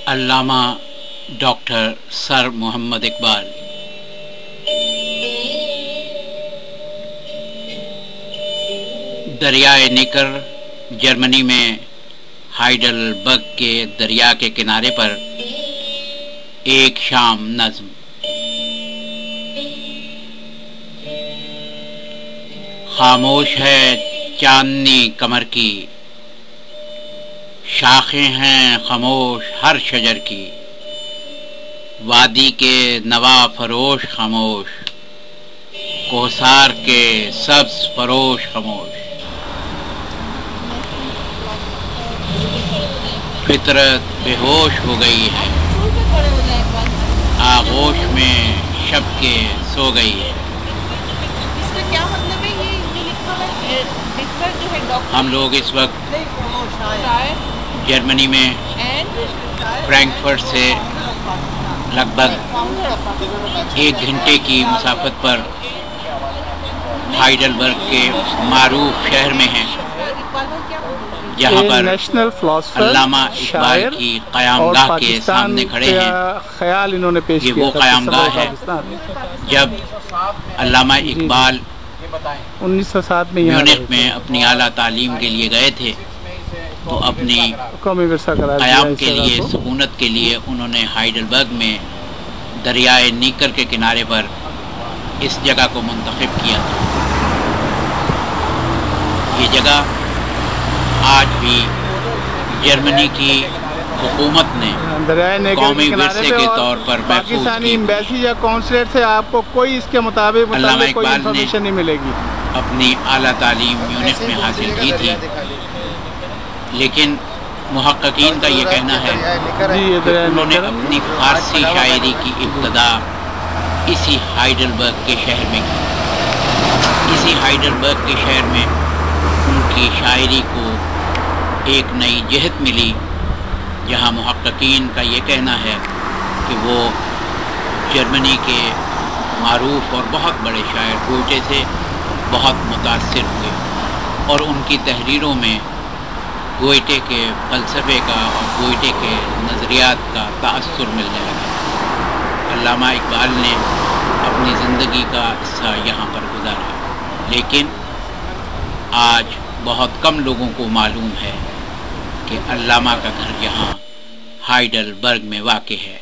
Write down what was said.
علامہ doctor سر محمد اقبال۔ دریائے نیکر جرمنی میں Heidelberg کے دریا کے کنارے پر ایک شام نظم۔ خاموش ہے چاندنی کمر کی، شاخیں ہیں خاموش ہر شجر کی، وادی کے نوا فروش خاموش، کوثار کے سبز فروش خاموش۔ فطرت بے ہوش ہو گئی ہے، آغوش میں شب کے سو گئی ہے۔ ہم لوگ اس وقت جرمنی میں فرینکفرٹ سے لگ بھگ 1 گھنٹے کی مسافت پر ہائیڈلبرگ کے معروف شہر میں ہیں، جہاں پر علامہ اقبال کی قیام گاہ کے سامنے کھڑے ہیں۔ یہ وہ قیام گاہ ہے جب علامہ اقبال 1907 میں میونخ میں اپنی اعلیٰ تعلیم کے لیے گئے تھے، تو اپنی قیام کے لیے سکونت کے لیے انہوں نے ہائیڈلبرگ میں دریائے نیکر کے کنارے پر اس جگہ کو منتخب کیا تھا۔ یہ جگہ آج بھی جرمنی کی حکومت نے قومی ورثے کے طور پر محفوظ کی۔ ایمبیسی یا کونسلیٹ سے آپ کو کوئی اس کے مطابق علامہ کوئی اقبال انفارمیشن نہیں ملے گی۔ اپنی اعلیٰ تعلیم میونخ میں حاصل کی تھی، لیکن محققین کا یہ کہنا ہے کہ انہوں نے اپنی فارسی شاعری کی ابتدا اسی ہائیڈلبرگ کے شہر میں کی۔ اسی ہائیڈلبرگ کے شہر میں ان کی شاعری کو ایک نئی جہت ملی، جہاں محققین کا یہ کہنا ہے کہ وہ جرمنی کے معروف اور بہت بڑے شاعر گوئٹے سے بہت متاثر ہوئے، اور ان کی تحریروں میں گوئٹے کے فلسفے کا اور گوئٹے کے نظریات کا تأثر ملنے لگا۔ علامہ اقبال نے اپنی زندگی کا حصہ یہاں پر گزارا، لیکن آج بہت کم لوگوں کو معلوم ہے کہ علامہ کا گھر یہاں ہائیڈلبرگ میں واقع ہے۔